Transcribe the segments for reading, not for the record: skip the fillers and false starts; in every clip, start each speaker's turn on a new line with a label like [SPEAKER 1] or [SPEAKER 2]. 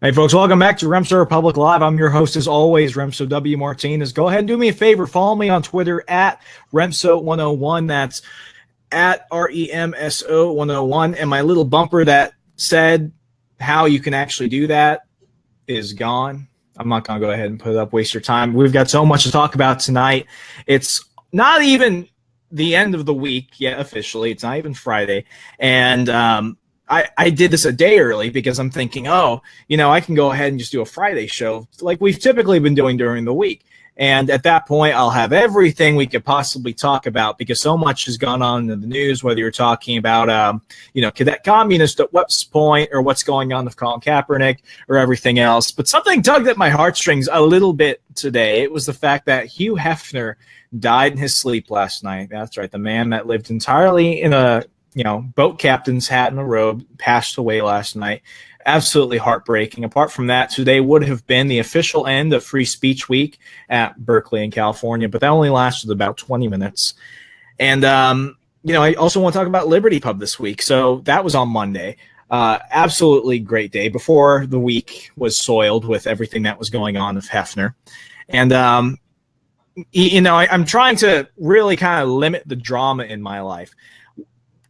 [SPEAKER 1] Hey folks, welcome back to Remso Republic Live. I'm your host as always, Remso W. Martinez. Go ahead and do me a favor. Follow me on Twitter at Remso101. That's at REMSO101. And my little bumper that said how you can actually do that is gone. I'm not going to go ahead and put it up, waste your time. We've got so much to talk about tonight. It's not even the end of the week yet officially. It's not even Friday. And I did this a day early because I'm thinking, I can go ahead and just do a Friday show like we've typically been doing during the week. And at that point, I'll have everything we could possibly talk about because so much has gone on in the news, whether you're talking about, cadet communist at West Point or what's going on with Colin Kaepernick or everything else. But something tugged at my heartstrings a little bit today. It was the fact that Hugh Hefner died in his sleep last night. That's right. The man that lived entirely in a boat captain's hat and a robe passed away last night. Absolutely heartbreaking. Apart from that, today would have been the official end of Free Speech Week at Berkeley in California, but that only lasted about 20 minutes. And, I also want to talk about Liberty Pub this week. So that was on Monday. Absolutely great day before the week was soiled with everything that was going on with Hefner. And, I'm trying to really kind of limit the drama in my life.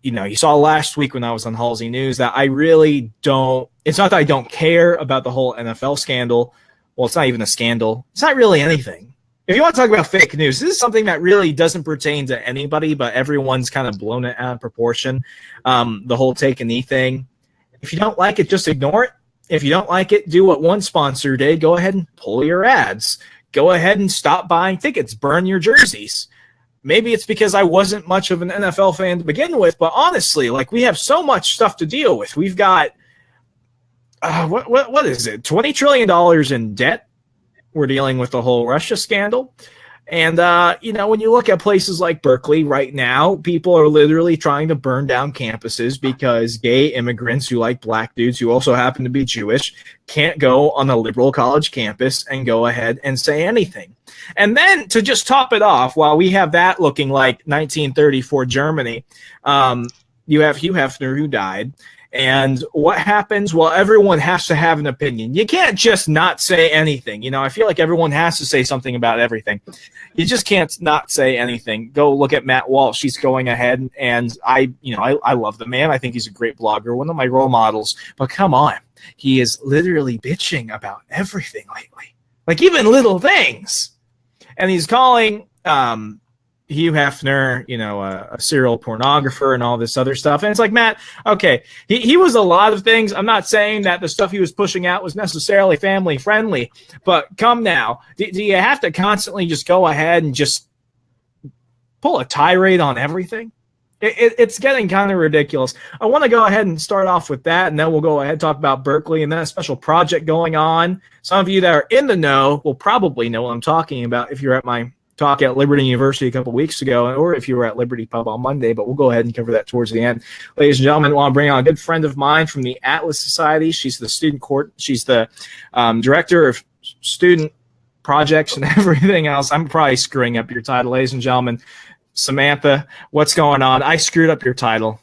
[SPEAKER 1] You saw last week when I was on Halsey News that I really don't – it's not that I don't care about the whole NFL scandal. Well, it's not even a scandal. It's not really anything. If you want to talk about fake news, this is something that really doesn't pertain to anybody, but everyone's kind of blown it out of proportion. The whole take a knee thing. If you don't like it, just ignore it. If you don't like it, do what one sponsor did. Go ahead and pull your ads. Go ahead and stop buying tickets. Burn your jerseys. Maybe it's because I wasn't much of an NFL fan to begin with, but honestly, we have so much stuff to deal with. We've got what is it? $20 trillion in debt. We're dealing with the whole Russia scandal. And, when you look at places like Berkeley right now, people are literally trying to burn down campuses because gay immigrants who like black dudes who also happen to be Jewish can't go on a liberal college campus and go ahead and say anything. And then to just top it off, while we have that looking like 1934 Germany, you have Hugh Hefner who died. And what happens? Well, everyone has to have an opinion. You can't just not say anything. I feel like everyone has to say something about everything. You just can't not say anything. Go look at Matt Walsh. He's going ahead, and I love the man. I think he's a great blogger, one of my role models. But come on, he is literally bitching about everything lately, like even little things. And he's calling Hugh Hefner, a serial pornographer and all this other stuff. And it's like, Matt, okay, he was a lot of things. I'm not saying that the stuff he was pushing out was necessarily family friendly, but come now, do you have to constantly just go ahead and just pull a tirade on everything? It's getting kind of ridiculous. I want to go ahead and start off with that, and then we'll go ahead and talk about Berkeley and then a special project going on. Some of you that are in the know will probably know what I'm talking about if you're at my talk at Liberty University a couple weeks ago, or if you were at Liberty Pub on Monday, but we'll go ahead and cover that towards the end. Ladies and gentlemen, I want to bring on a good friend of mine from the Atlas Society. She's the student court. She's the director of student projects and everything else. I'm probably screwing up your title, ladies and gentlemen. Samantha, what's going on? I screwed up your title.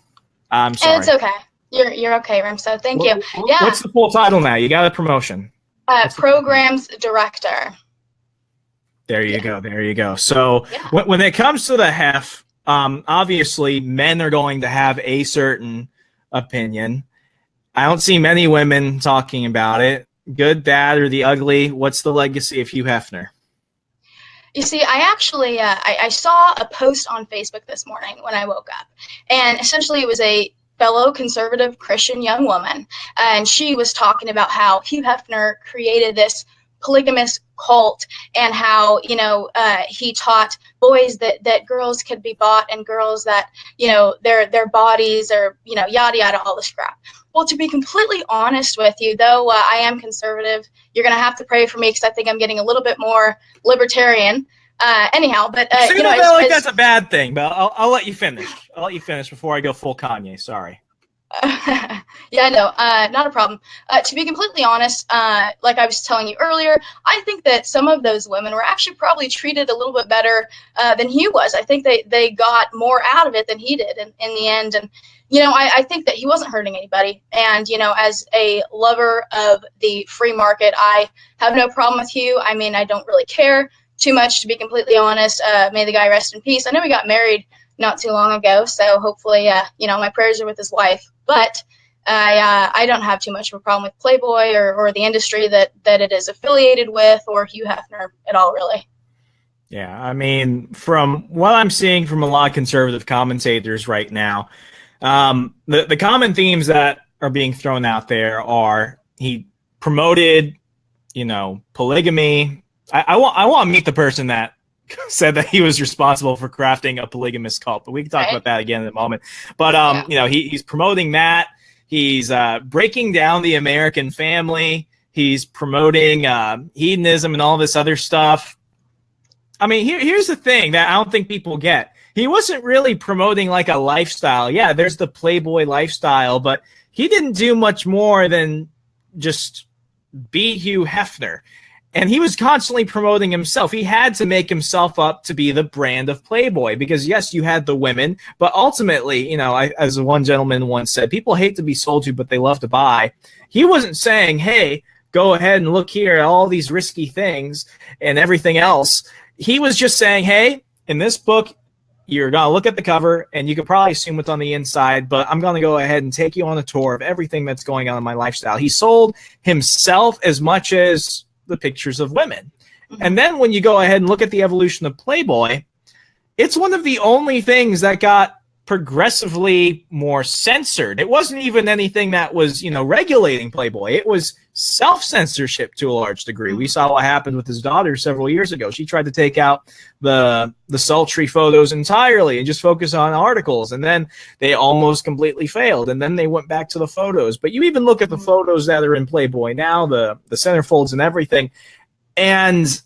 [SPEAKER 1] I'm sorry.
[SPEAKER 2] It's okay. You're okay, Remso. Thank you. Yeah.
[SPEAKER 1] What's the full title now? You got a promotion.
[SPEAKER 2] Programs director.
[SPEAKER 1] There you go. There you go. So when it comes to the Heff, obviously men are going to have a certain opinion. I don't see many women talking about it. Good, bad, or the ugly. What's the legacy of Hugh Hefner?
[SPEAKER 2] You see, I actually I saw a post on Facebook this morning when I woke up, and essentially it was a fellow conservative Christian young woman, and she was talking about how Hugh Hefner created this polygamous cult and how he taught boys that girls could be bought and girls that their bodies are yada yada, all this crap. Well, to be completely honest with you, though I am conservative, you're gonna have to pray for me because I think I'm getting a little bit more libertarian. Anyhow, but
[SPEAKER 1] that's a bad thing. But I'll let you finish. I'll let you finish before I go full Kanye. Sorry.
[SPEAKER 2] Yeah, no, not a problem. To be completely honest, like I was telling you earlier, I think that some of those women were actually probably treated a little bit better than he was. I think they got more out of it than he did in the end. And, I think that he wasn't hurting anybody. And, as a lover of the free market, I have no problem with Hugh. I mean, I don't really care too much, to be completely honest. May the guy rest in peace. I know he got married not too long ago, so hopefully, my prayers are with his wife. But I don't have too much of a problem with Playboy or the industry that it is affiliated with, or Hugh Hefner at all, really.
[SPEAKER 1] Yeah, I mean, from what I'm seeing from a lot of conservative commentators right now, the common themes that are being thrown out there are he promoted, polygamy. I want to meet the person that said that he was responsible for crafting a polygamous cult, but we can talk about that again in a moment. But he's promoting that. He's breaking down the American family. He's promoting hedonism and all this other stuff. I mean, here's the thing that I don't think people get. He wasn't really promoting like a lifestyle. Yeah, there's the Playboy lifestyle, but he didn't do much more than just be Hugh Hefner. And he was constantly promoting himself. He had to make himself up to be the brand of Playboy because, yes, you had the women, but ultimately, as one gentleman once said, people hate to be sold to, but they love to buy. He wasn't saying, hey, go ahead and look here at all these risky things and everything else. He was just saying, hey, in this book, you're going to look at the cover and you can probably assume what's on the inside, but I'm going to go ahead and take you on a tour of everything that's going on in my lifestyle. He sold himself as much as the pictures of women. And then when you go ahead and look at the evolution of Playboy, it's one of the only things that got progressively more censored. It wasn't even anything that was, regulating Playboy. It was self-censorship to a large degree. We saw what happened with his daughter several years ago. She tried to take out the sultry photos entirely and just focus on articles, and then they almost completely failed, and then they went back to the photos. But you even look at the photos that are in Playboy now, the centerfolds and everything, and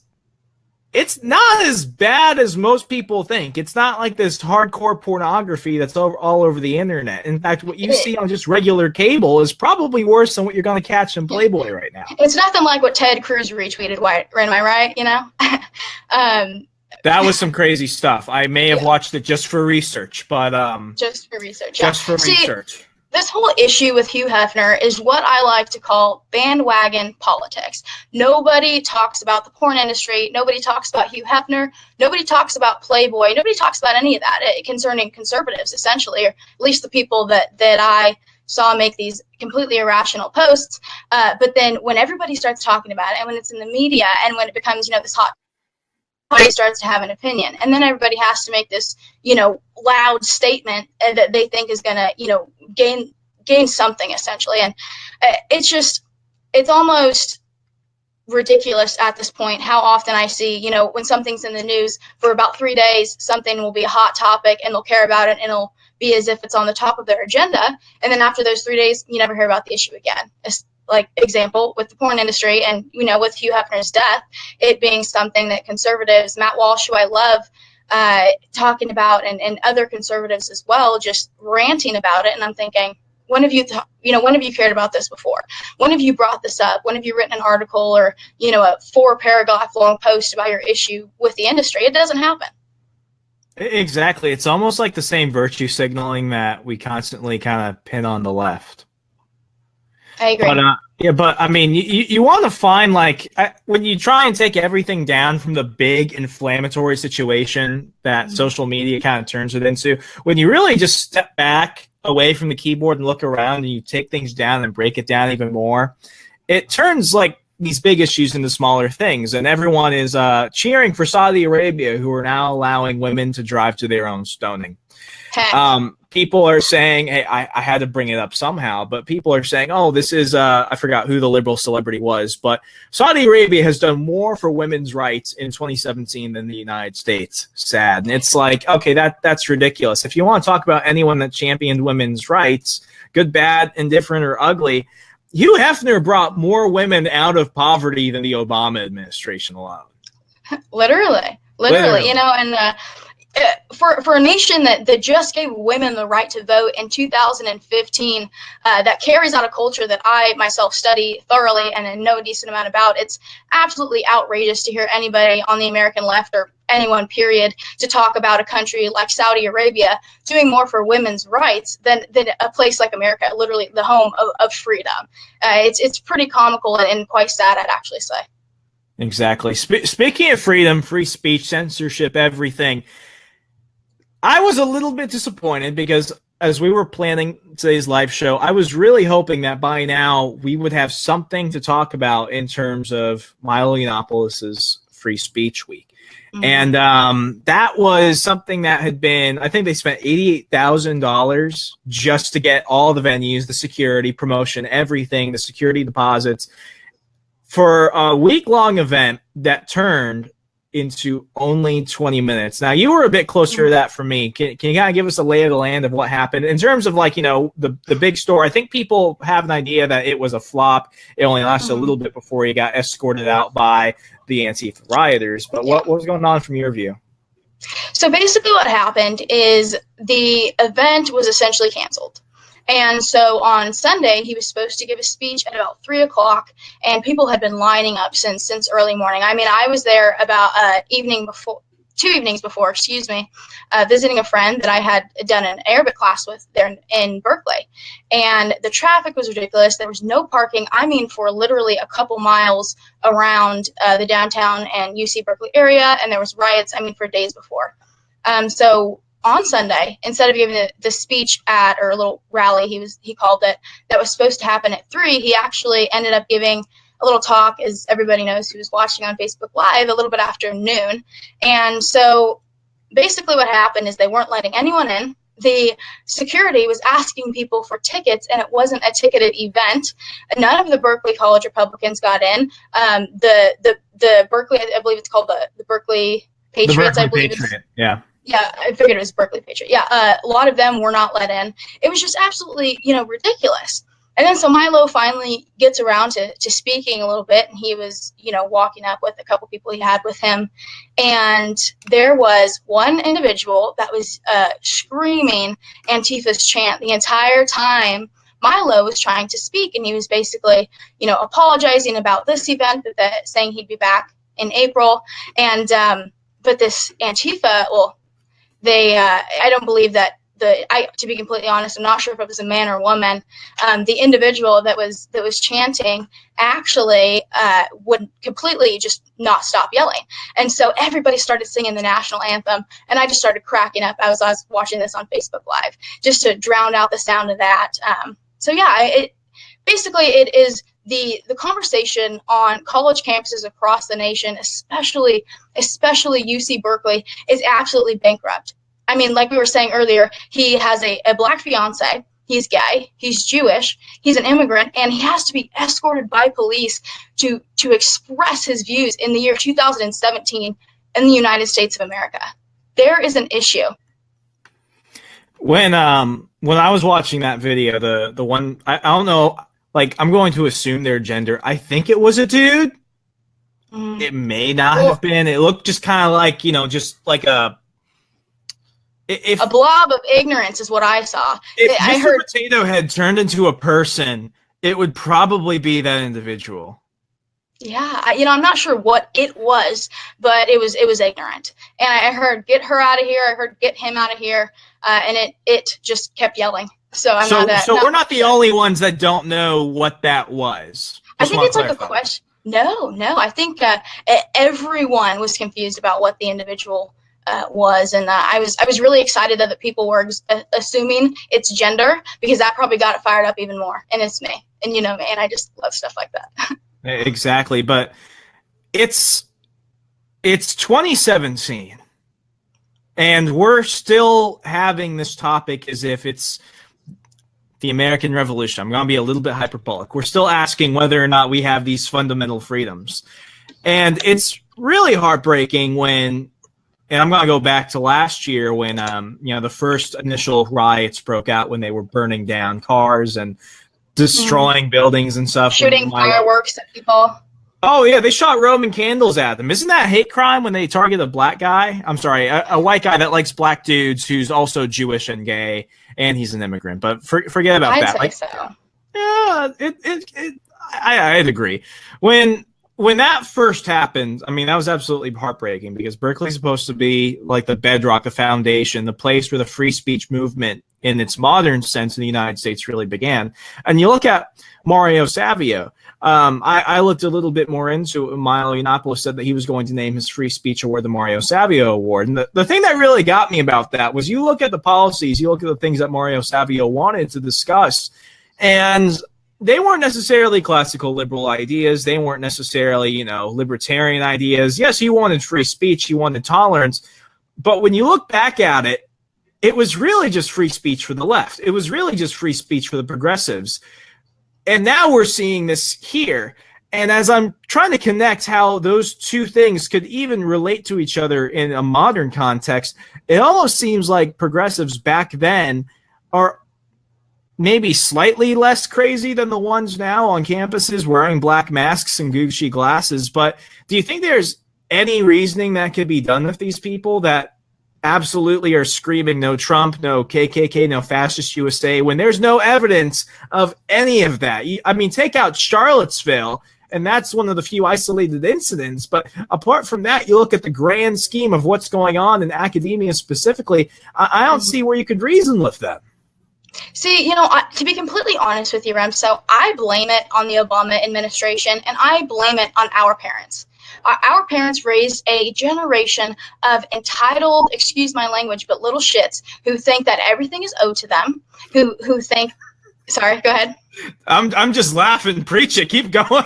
[SPEAKER 1] it's not as bad as most people think. It's not like this hardcore pornography that's all over the internet. In fact, what you see on just regular cable is probably worse than what you're going to catch in Playboy right now.
[SPEAKER 2] It's nothing like what Ted Cruz retweeted, am I right?
[SPEAKER 1] That was some crazy stuff. I may have watched it just for research, but
[SPEAKER 2] just for research.
[SPEAKER 1] Just for research.
[SPEAKER 2] This whole issue with Hugh Hefner is what I like to call bandwagon politics. Nobody talks about the porn industry. Nobody talks about Hugh Hefner. Nobody talks about Playboy. Nobody talks about any of that concerning conservatives, essentially, or at least the people that I saw make these completely irrational posts. But then when everybody starts talking about it, and when it's in the media, and when it becomes, this hot, everybody starts to have an opinion, and then everybody has to make this, loud statement that they think is going to, gain something, essentially. And it's almost ridiculous at this point how often I see, when something's in the news for about 3 days, something will be a hot topic and they'll care about it and it'll be as if it's on the top of their agenda. And then after those 3 days, you never hear about the issue again. It's like example with the porn industry and, with Hugh Hefner's death, it being something that conservatives, Matt Walsh, who I love, talking about, and other conservatives as well, just ranting about it. And I'm thinking, when have you cared about this before? When have you brought this up? When have you written an article or, a 4-paragraph long post about your issue with the industry? It doesn't happen.
[SPEAKER 1] Exactly. It's almost like the same virtue signaling that we constantly kind of pin on the left.
[SPEAKER 2] I agree.
[SPEAKER 1] But I mean, you want to find, when you try and take everything down from the big inflammatory situation that social media kind of turns it into, when you really just step back away from the keyboard and look around and you take things down and break it down even more, it turns these big issues into smaller things. And everyone is cheering for Saudi Arabia, who are now allowing women to drive to their own stoning. People are saying, hey, I had to bring it up somehow, but people are saying, oh, this is, I forgot who the liberal celebrity was, but Saudi Arabia has done more for women's rights in 2017 than the United States. Sad. And it's like, okay, that's ridiculous. If you want to talk about anyone that championed women's rights, good, bad, indifferent, or ugly, Hugh Hefner brought more women out of poverty than the Obama administration alone.
[SPEAKER 2] Literally. And for a nation that just gave women the right to vote in 2015, that carries out a culture that I myself study thoroughly and know a decent amount about. It's absolutely outrageous to hear anybody on the American left, or anyone period, to talk about a country like Saudi Arabia doing more for women's rights than a place like America, literally the home of freedom. It's pretty comical and quite sad, I'd actually say.
[SPEAKER 1] Exactly. Speaking of freedom, free speech, censorship, everything, I was a little bit disappointed because as we were planning today's live show, I was really hoping that by now we would have something to talk about in terms of Milo Yiannopoulos' Free Speech Week. Mm-hmm. And that was something that had been, I think they spent $88,000 just to get all the venues, the security, promotion, everything, the security deposits, for a week-long event that turned into only 20 minutes. Now, you were a bit closer to that for me. Can you kind of give us a lay of the land of what happened? In terms of, like, you know, the big story, I think people have an idea that it was a flop. It only lasted a little bit before he got escorted out by the Antifa rioters. But what was going on from your view?
[SPEAKER 2] So basically what happened is the event was essentially canceled. And so on Sunday, he was supposed to give a speech at about 3 o'clock, and people had been lining up since early morning. I mean, I was there about 2 evenings before, visiting a friend that I had done an Arabic class with there in Berkeley. And the traffic was ridiculous. There was no parking, I mean, for literally a couple miles around the downtown and UC Berkeley area, and there was riots, I mean, for days before. So on Sunday, instead of giving the speech or a little rally, he called it, that was supposed to happen at 3, he actually ended up giving a little talk, as everybody knows who was watching on Facebook Live, a little bit after noon. And so basically what happened is they weren't letting anyone in. The security was asking people for tickets, and it wasn't a ticketed event. None of the Berkeley College Republicans got in. The Berkeley, I believe it's called the Berkeley Patriots, I believe. Patriot. Yeah, I figured it was Berkeley Patriot. Yeah, a lot of them were not let in. It was just absolutely, ridiculous. And then so Milo finally gets around to speaking a little bit, and he was, walking up with a couple people he had with him. And there was one individual that was screaming Antifa's chant the entire time Milo was trying to speak. And he was basically, apologizing about this event, saying he'd be back in April. And but this Antifa, I don't believe that to be completely honest, I'm not sure if it was a man or a woman. The individual that was chanting actually would completely just not stop yelling. And so everybody started singing the national anthem, and I just started cracking up as I was watching this on Facebook Live, just to drown out the sound of that. It is the conversation on college campuses across the nation, especially UC Berkeley, is absolutely bankrupt. I mean, like we were saying earlier, he has a black fiance, he's gay, he's Jewish, he's an immigrant, and he has to be escorted by police to express his views in the year 2017 in the United States of America. There is an issue.
[SPEAKER 1] When I was watching that video, the one, I don't know, like, I'm going to assume their gender. I think it was a dude. It may not have been. It looked just kind of like, just like a
[SPEAKER 2] blob of ignorance is what I saw.
[SPEAKER 1] If Mr. Potato Head turned into a person, it would probably be that individual.
[SPEAKER 2] Yeah, I'm not sure what it was, but it was ignorant. And I heard, "Get her out of here." I heard, "Get him out of here," and it just kept yelling. So
[SPEAKER 1] we're not the only ones that don't know what that was.
[SPEAKER 2] I think it's like a question. No, I think everyone was confused about what the individual was, and I was really excited that the people were assuming it's gender, because that probably got it fired up even more. And it's me, and me, and I just love stuff like that.
[SPEAKER 1] Exactly, but it's 2017, and we're still having this topic as if it's the American Revolution. I'm going to be a little bit hyperbolic. We're still asking whether or not we have these fundamental freedoms, and it's really heartbreaking when. And I'm going to go back to last year when, the first initial riots broke out, when they were burning down cars and destroying buildings and stuff.
[SPEAKER 2] Shooting fireworks at people.
[SPEAKER 1] Oh, yeah, they shot Roman candles at them. Isn't that a hate crime when they target a black guy? I'm sorry, a white guy that likes black dudes who's also Jewish and gay, and he's an immigrant. But forget about that.
[SPEAKER 2] I'd say so.
[SPEAKER 1] Yeah, I'd agree. When that first happened, I mean, that was absolutely heartbreaking because Berkeley's supposed to be like the bedrock, the foundation, the place where the free speech movement in its modern sense in the United States really began. And you look at Mario Savio. I looked a little bit more into it. Milo Yiannopoulos said that he was going to name his free speech award the Mario Savio Award. And the thing that really got me about that was you look at the policies, you look at the things that Mario Savio wanted to discuss, and they weren't necessarily classical liberal ideas. They weren't necessarily, libertarian ideas. Yes, he wanted free speech. He wanted tolerance. But when you look back at it, it was really just free speech for the left. It was really just free speech for the progressives. And now we're seeing this here. And as I'm trying to connect how those two things could even relate to each other in a modern context, it almost seems like progressives back then are maybe slightly less crazy than the ones now on campuses wearing black masks and Gucci glasses. But do you think there's any reasoning that could be done with these people that absolutely are screaming no Trump, no KKK, no fascist USA, when there's no evidence of any of that? I mean, take out Charlottesville, and that's one of the few isolated incidents. But apart from that, you look at the grand scheme of what's going on in academia specifically, I don't see where you could reason with them.
[SPEAKER 2] See, to be completely honest with you, Rem, so I blame it on the Obama administration, and I blame it on our parents. Our parents raised a generation of entitled, excuse my language, but little shits who think that everything is owed to them, who think, sorry, go ahead.
[SPEAKER 1] I'm just laughing. Preach it. Keep going.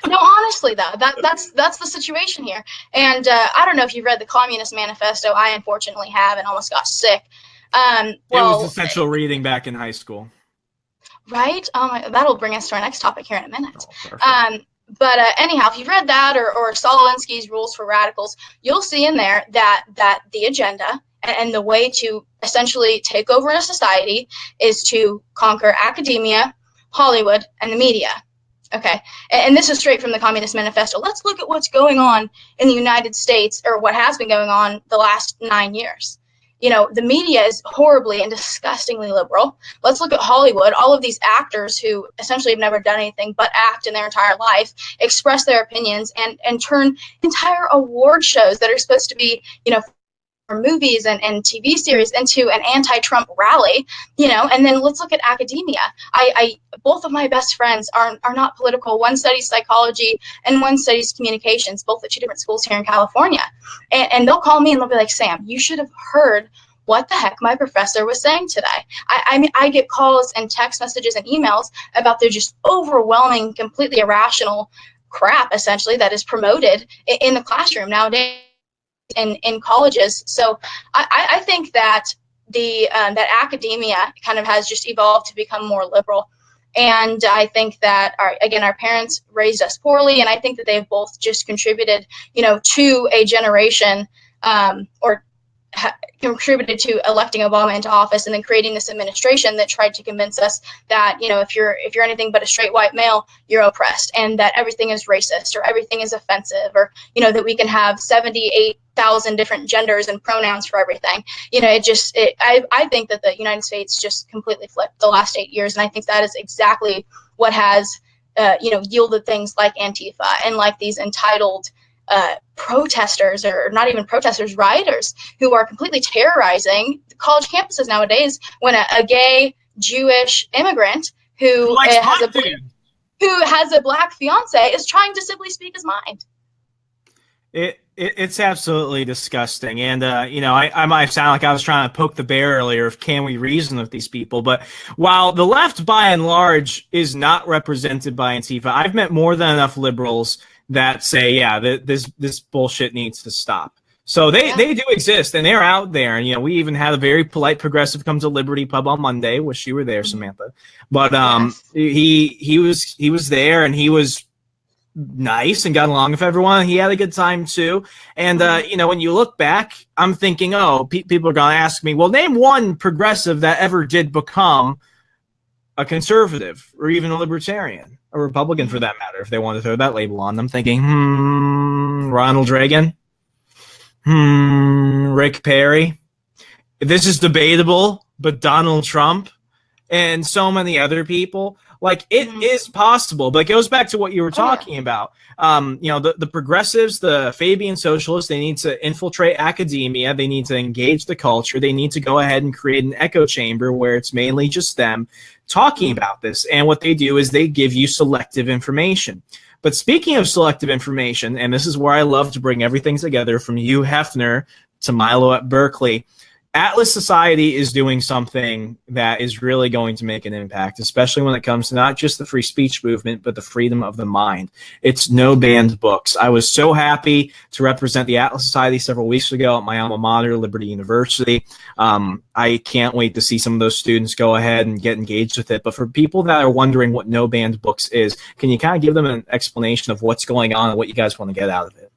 [SPEAKER 2] No, honestly, though, that's the situation here. And I don't know if you've read the Communist Manifesto. I unfortunately have and almost got sick.
[SPEAKER 1] It was essential reading back in high school.
[SPEAKER 2] Right? That'll bring us to our next topic here in a minute.
[SPEAKER 1] Oh,
[SPEAKER 2] but anyhow, if you've read that or Saul Alinsky's Rules for Radicals, you'll see in there that the agenda and the way to essentially take over a society is to conquer academia, Hollywood, and the media. Okay, and this is straight from the Communist Manifesto. Let's look at what's going on in the United States, or what has been going on the last 9 years. The media is horribly and disgustingly liberal. Let's look at Hollywood. All of these actors who essentially have never done anything but act in their entire life, express their opinions, and turn entire award shows that are supposed to be, for movies and TV series into an anti-Trump rally, and then let's look at academia. I both of my best friends are not political. One studies psychology and one studies communications, both at two different schools here in California. And they'll call me and they'll be like, Sam, you should have heard what the heck my professor was saying today. I mean, I get calls and text messages and emails about their just overwhelming, completely irrational crap, essentially, that is promoted in the classroom nowadays. In colleges. So I think that that academia kind of has just evolved to become more liberal. And I think that our parents raised us poorly, and I think that they've both just contributed, to a generation contributed to electing Obama into office and then creating this administration that tried to convince us that, if you're anything but a straight white male, you're oppressed, and that everything is racist or everything is offensive, or, that we can have 78,000 different genders and pronouns for everything. I think that the United States just completely flipped the last 8 years. And I think that is exactly what has, yielded things like Antifa and like these entitled protesters, or not even protesters, rioters, who are completely terrorizing college campuses nowadays when a gay Jewish immigrant who has a black fiance is trying to simply speak his mind.
[SPEAKER 1] It's absolutely disgusting. And, I might sound like I was trying to poke the bear earlier of can we reason with these people. But while the left, by and large, is not represented by Antifa, I've met more than enough liberals that say, yeah, this bullshit needs to stop. So they do exist, and they're out there. And, we even had a very polite progressive come to Liberty Pub on Monday. Wish you were there, Samantha. But he was there, and he was nice and got along with everyone. He had a good time too. And when you look back, I'm thinking, people are going to ask me, well, name one progressive that ever did become a conservative or even a libertarian, a Republican for that matter, if they want to throw that label on them, thinking, Ronald Reagan, Rick Perry. This is debatable, but Donald Trump and so many other people, like it is possible, but it goes back to what you were talking about. The progressives, the Fabian socialists, they need to infiltrate academia. They need to engage the culture. They need to go ahead and create an echo chamber where it's mainly just them talking about this. And what they do is they give you selective information. But speaking of selective information, and this is where I love to bring everything together from Hugh Hefner to Milo at Berkeley, Atlas Society is doing something that is really going to make an impact, especially when it comes to not just the free speech movement, but the freedom of the mind. It's no banned books. I was so happy to represent the Atlas Society several weeks ago at my alma mater, Liberty University. I can't wait to see some of those students go ahead and get engaged with it. But for people that are wondering what no banned books is, can you kind of give them an explanation of what's going on and what you guys want to get out of it?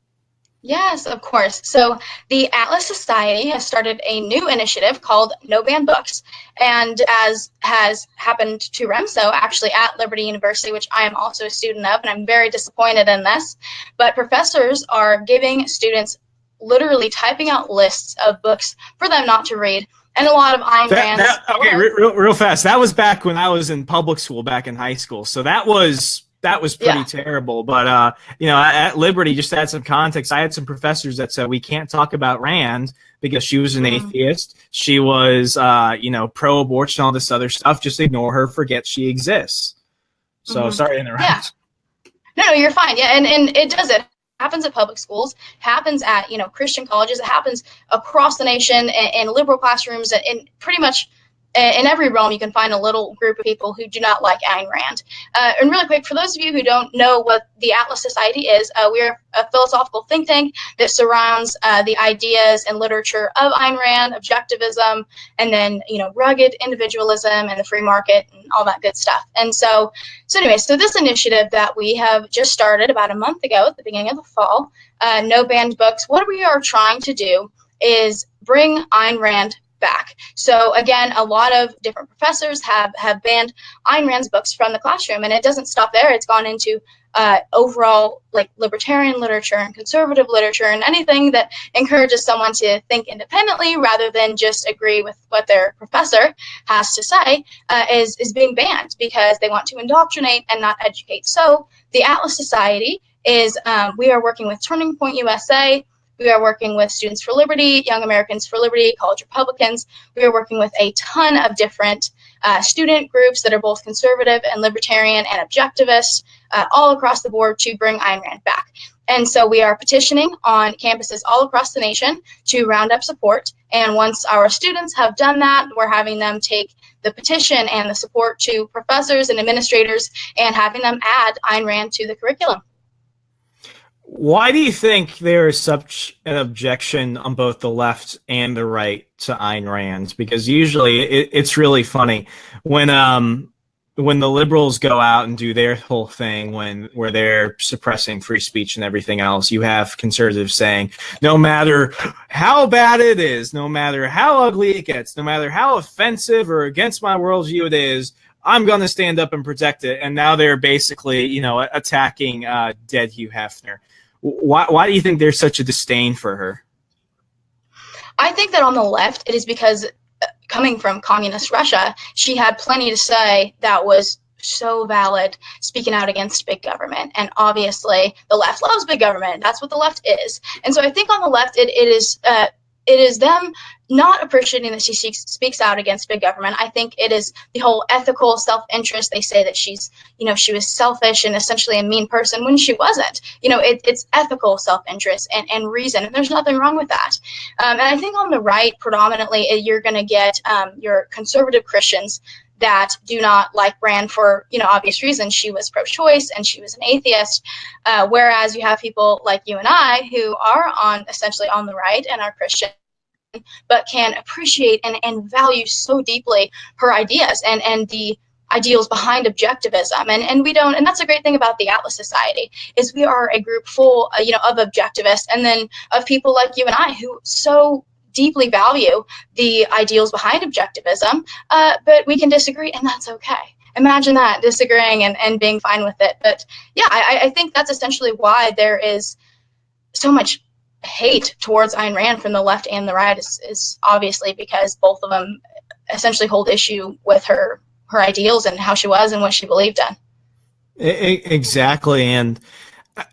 [SPEAKER 2] Yes, of course. So the Atlas Society has started a new initiative called No Ban Books. And as has happened to REMSO, actually at Liberty University, which I am also a student of, and I'm very disappointed in this, but professors are giving students literally typing out lists of books for them not to read. And a lot of Ayn Rand's...
[SPEAKER 1] Okay, real fast. That was back when I was in public school, back in high school. So that was pretty terrible. But, at Liberty, just to add some context, I had some professors that said we can't talk about Rand because she was an atheist. She was, pro-abortion, all this other stuff. Just ignore her, forget she exists. So sorry to interrupt.
[SPEAKER 2] Yeah. No, you're fine. Yeah, and it does. It happens at public schools, happens at, Christian colleges. It happens across the nation in liberal classrooms, and pretty much in every realm, you can find a little group of people who do not like Ayn Rand. And really quick, for those of you who don't know what the Atlas Society is, we're a philosophical think tank that surrounds the ideas and literature of Ayn Rand, objectivism, and then, rugged individualism and the free market and all that good stuff. And so this initiative that we have just started about a month ago at the beginning of the fall, No Banned Books, what we are trying to do is bring Ayn Rand back. So again, a lot of different professors have banned Ayn Rand's books from the classroom, and it doesn't stop there. It's gone into overall libertarian literature and conservative literature and anything that encourages someone to think independently rather than just agree with what their professor has to say is being banned because they want to indoctrinate and not educate. So the Atlas Society is we are working with Turning Point USA. We are working with Students for Liberty, Young Americans for Liberty, College Republicans. We are working with a ton of different student groups that are both conservative and libertarian and objectivist all across the board to bring Ayn Rand back. And so we are petitioning on campuses all across the nation to round up support. And once our students have done that, we're having them take the petition and the support to professors and administrators and having them add Ayn Rand to the curriculum.
[SPEAKER 1] Why do you think there is such an objection on both the left and the right to Ayn Rand? Because usually it's really funny when the liberals go out and do their whole thing where they're suppressing free speech and everything else. You have conservatives saying, no matter how bad it is, no matter how ugly it gets, no matter how offensive or against my worldview it is, I'm going to stand up and protect it. And now they're basically, attacking dead Hugh Hefner. Why do you think there's such a disdain for her?
[SPEAKER 2] I think that on the left, it is because coming from communist Russia, she had plenty to say that was so valid, speaking out against big government. And obviously, the left loves big government. That's what the left is. And so I think on the left, it is them not appreciating that she speaks out against big government. I think it is the whole ethical self-interest. They say that she was selfish and essentially a mean person when she wasn't. It's ethical self-interest and reason, and there's nothing wrong with that. And I think on the right, predominantly, you're going to get your conservative Christians that do not like Rand for, obvious reasons. She was pro-choice and she was an atheist, whereas you have people like you and I who are essentially on the right and are Christian, but can appreciate and value so deeply her ideas and the ideals behind objectivism. And we don't, and that's a great thing about the Atlas Society, is we are a group full, of objectivists, and then of people like you and I who so deeply value the ideals behind objectivism, but we can disagree, and that's okay. Imagine that, disagreeing and being fine with it. But yeah, I think that's essentially why there is so much hate towards Ayn Rand from the left and the right, is obviously because both of them essentially hold issue with her ideals and how she was and what she believed in.
[SPEAKER 1] Exactly. And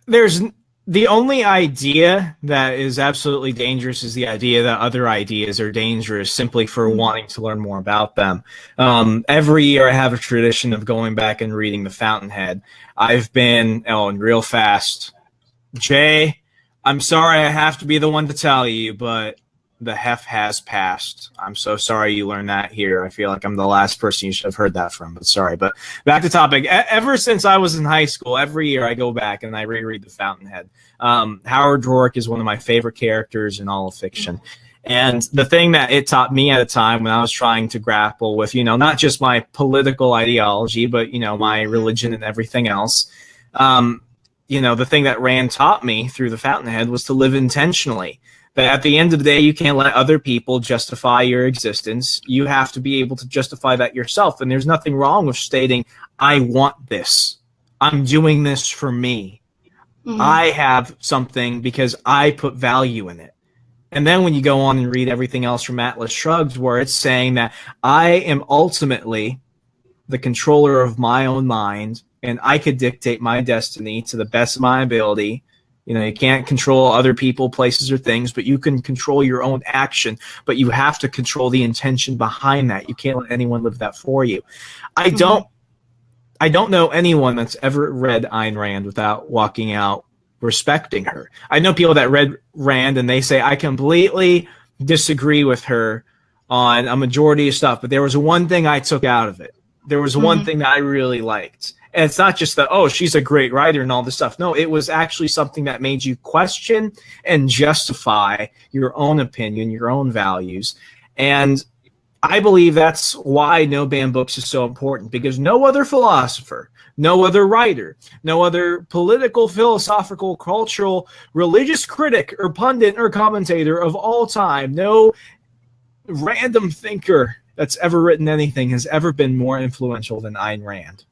[SPEAKER 1] there's the only idea that is absolutely dangerous is the idea that other ideas are dangerous simply for wanting to learn more about them. Every year I have a tradition of going back and reading The Fountainhead. I've been, and real fast, Jay, I'm sorry I have to be the one to tell you, but the Heff has passed. I'm so sorry you learned that here. I feel like I'm the last person you should have heard that from, but sorry. But back to topic. Ever since I was in high school, every year I go back and I reread The Fountainhead. Howard Rourke is one of my favorite characters in all of fiction. And the thing that it taught me at a time when I was trying to grapple with, not just my political ideology, but, my religion and everything else, the thing that Rand taught me through The Fountainhead was to live intentionally. That at the end of the day, you can't let other people justify your existence. You have to be able to justify that yourself. And there's nothing wrong with stating, I want this. I'm doing this for me. Mm-hmm. I have something because I put value in it. And then when you go on and read everything else from Atlas Shrugged, where it's saying that I am ultimately the controller of my own mind, and I could dictate my destiny to the best of my ability. You can't control other people, places, or things, but you can control your own action. But you have to control the intention behind that. You can't let anyone live that for you. I don't know anyone that's ever read Ayn Rand without walking out respecting her. I know people that read Rand and they say, I completely disagree with her on a majority of stuff, but there was one thing I took out of it. There was one thing that I really liked. And it's not just that, oh, she's a great writer and all this stuff. No, it was actually something that made you question and justify your own opinion, your own values. And I believe that's why No Banned Books is so important, because no other philosopher, no other writer, no other political, philosophical, cultural, religious critic or pundit or commentator of all time, no random thinker that's ever written anything has ever been more influential than Ayn Rand.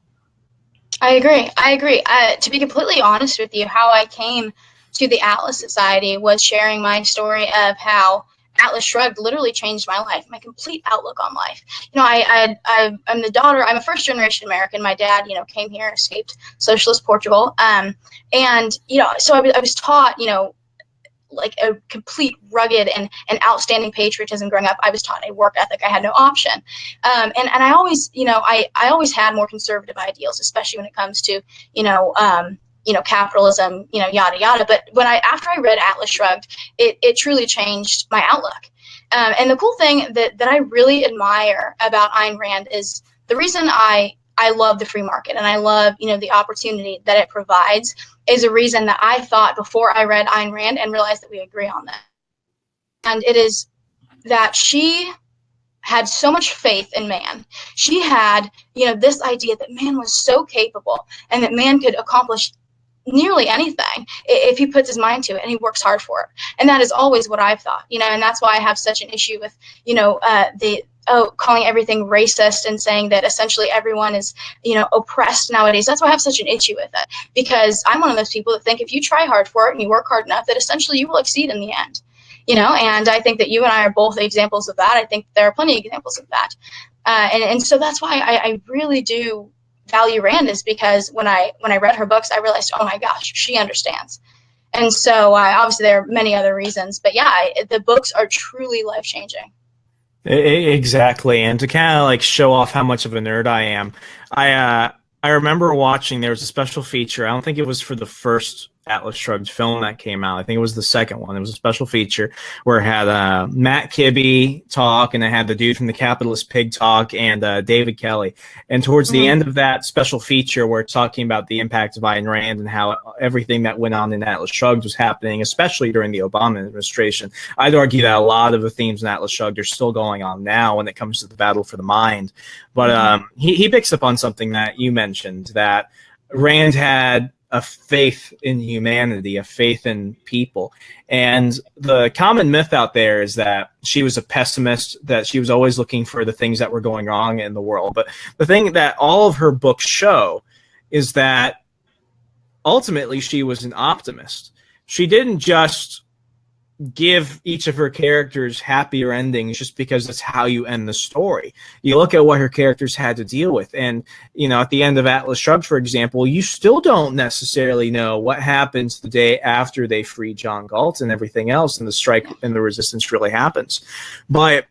[SPEAKER 2] I agree. To be completely honest with you, how I came to the Atlas Society was sharing my story of how Atlas Shrugged literally changed my life, my complete outlook on life. I'm the daughter. I'm a first-generation American. My dad, came here, escaped socialist Portugal, so I was taught, like a complete rugged and outstanding patriotism growing up. I was taught a work ethic. I had no option. And I always, I always had more conservative ideals, especially when it comes to, capitalism, yada, yada. But after I read Atlas Shrugged, it truly changed my outlook. And the cool thing that I really admire about Ayn Rand is the reason I love the free market and I love, the opportunity that it provides is a reason that I thought before I read Ayn Rand and realized that we agree on that. And it is that she had so much faith in man. She had, this idea that man was so capable and that man could accomplish nearly anything if he puts his mind to it and he works hard for it. And that is always what I've thought, and that's why I have such an issue with, calling everything racist and saying that essentially everyone is, oppressed nowadays. That's why I have such an issue with it, because I'm one of those people that think if you try hard for it and you work hard enough, that essentially you will exceed in the end, and I think that you and I are both examples of that. I think there are plenty of examples of that. And so that's why I really do value Rand, is because when I read her books, I realized, oh my gosh, she understands. And so obviously there are many other reasons, but yeah, the books are truly life-changing.
[SPEAKER 1] Exactly. And to kind of like show off how much of a nerd I am, I remember watching, there was a special feature. I don't think it was for the first Atlas Shrugged film that came out. I think it was the second one. It was a special feature where it had Matt Kibbe talk, and it had the dude from the Capitalist Pig talk, and David Kelly. And towards the end of that special feature, where it's talking about the impact of Ayn Rand and how everything that went on in Atlas Shrugged was happening, especially during the Obama administration, I'd argue that a lot of the themes in Atlas Shrugged are still going on now when it comes to the battle for the mind. But he picks up on something that you mentioned, that Rand had a faith in humanity, a faith in people. And the common myth out there is that she was a pessimist, that she was always looking for the things that were going wrong in the world. But the thing that all of her books show is that ultimately she was an optimist. She didn't just give each of her characters happier endings just because that's how you end the story. You look at what her characters had to deal with, and at the end of Atlas Shrugged, for example, you still don't necessarily know what happens the day after they free John Galt and everything else, and the strike and the resistance really happens. But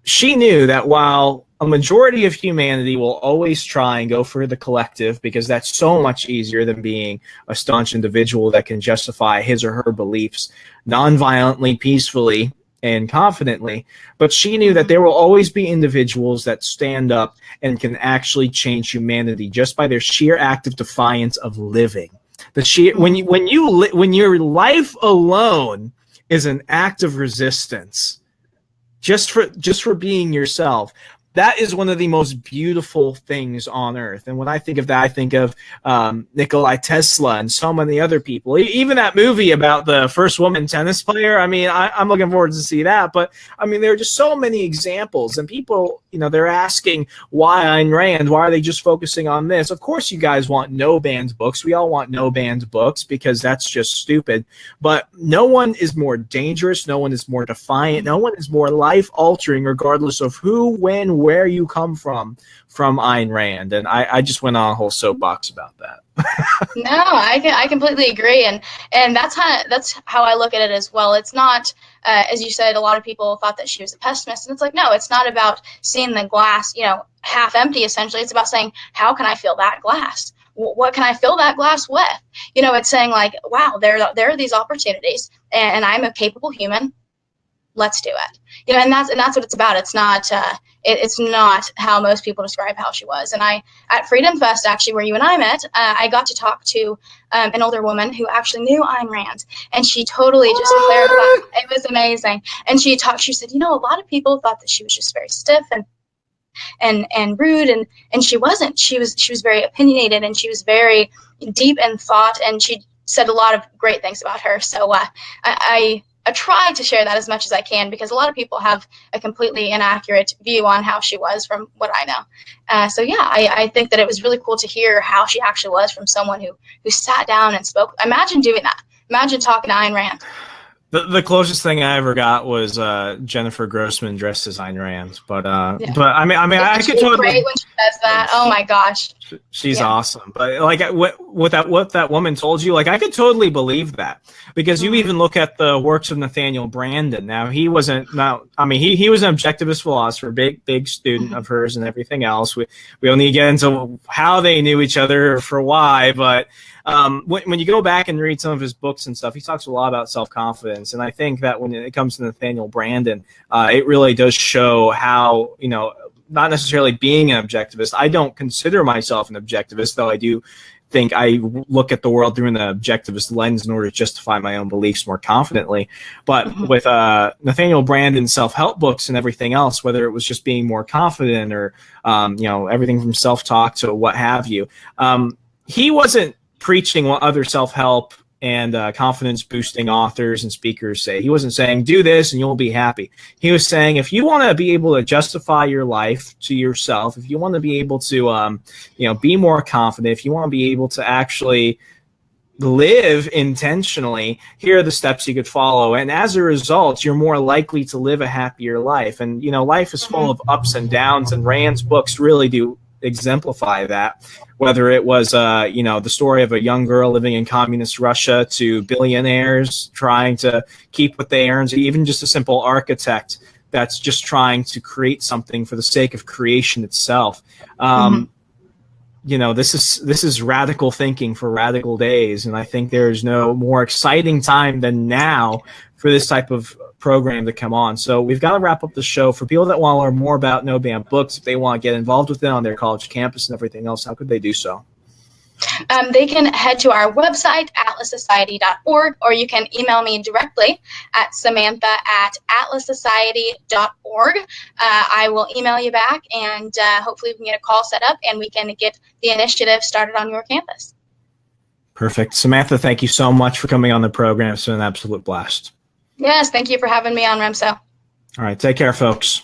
[SPEAKER 1] she knew that while a majority of humanity will always try and go for the collective, because that's so much easier than being a staunch individual that can justify his or her beliefs nonviolently, peacefully, and confidently. But she knew that there will always be individuals that stand up and can actually change humanity just by their sheer act of defiance of living. When your life alone is an act of resistance, just for being yourself, that is one of the most beautiful things on earth. And when I think of that, I think of Nikola Tesla and so many other people. Even that movie about the first woman tennis player, I'm looking forward to see that. But, there are just so many examples. And people, they're asking, why Ayn Rand? Why are they just focusing on this? Of course you guys want no-banned books. We all want no-banned books because that's just stupid. But no one is more dangerous. No one is more defiant. No one is more life-altering, regardless of who, when, where you come from Ayn Rand. And I just went on a whole soapbox about that.
[SPEAKER 2] No, I completely agree, and that's how I look at it as well. It's not, as you said, a lot of people thought that she was a pessimist, and it's like, no, it's not about seeing the glass, half empty. Essentially, it's about saying, how can I fill that glass? What can I fill that glass with? It's saying like, wow, there are these opportunities, and I'm a capable human. Let's do it. And that's what it's about. It's not it's not how most people describe how she was. And at Freedom Fest, actually, where you and I met, I got to talk to an older woman who actually knew Ayn Rand, and she totally just clarified. It was amazing. And she said, a lot of people thought that she was just very stiff and rude, and she wasn't. She was very opinionated, and she was very deep in thought, and she said a lot of great things about her. So I try to share that as much as I can, because a lot of people have a completely inaccurate view on how she was from what I know. So yeah, I think that it was really cool to hear how she actually was from someone who sat down and spoke. Imagine doing that. Imagine talking to Ayn Rand.
[SPEAKER 1] The closest thing I ever got was Jennifer Grossman dressed as Ayn Rand, but I could totally.
[SPEAKER 2] Great when she says that. Oh my gosh,
[SPEAKER 1] she's awesome. But like what that woman told you, like I could totally believe that, because you even look at the works of Nathaniel Branden. Now he was an objectivist philosopher, big student of hers and everything else. We don't need to get into how they knew each other or for why, but. When you go back and read some of his books and stuff, he talks a lot about self-confidence. And I think that when it comes to Nathaniel Branden, it really does show how, not necessarily being an objectivist. I don't consider myself an objectivist, though I do think I look at the world through an objectivist lens in order to justify my own beliefs more confidently. But with Nathaniel Branden's self-help books and everything else, whether it was just being more confident or, everything from self-talk to what have you, he wasn't preaching what other self-help and confidence-boosting authors and speakers say. He wasn't saying, do this and you'll be happy. He was saying, if you want to be able to justify your life to yourself, if you want to be able to, be more confident, if you want to be able to actually live intentionally, here are the steps you could follow. And as a result, you're more likely to live a happier life. And, life is full of ups and downs, and Rand's books really do exemplify that, whether it was the story of a young girl living in communist Russia to billionaires trying to keep what they earn, even just a simple architect that's just trying to create something for the sake of creation itself. This is radical thinking for radical days, and I think there's no more exciting time than now for this type of program to come on. So we've got to wrap up the show. For people that want to learn more about No Ban Books, if they want to get involved with it on their college campus and everything else, how could they do so?
[SPEAKER 2] They can head to our website, atlassociety.org, or you can email me directly at samantha@atlassociety.org. I will email you back, and hopefully we can get a call set up and we can get the initiative started on your campus.
[SPEAKER 1] Perfect. Samantha, thank you so much for coming on the program. It's been an absolute blast.
[SPEAKER 2] Yes, thank you for having me on, Remso.
[SPEAKER 1] All right, take care, folks.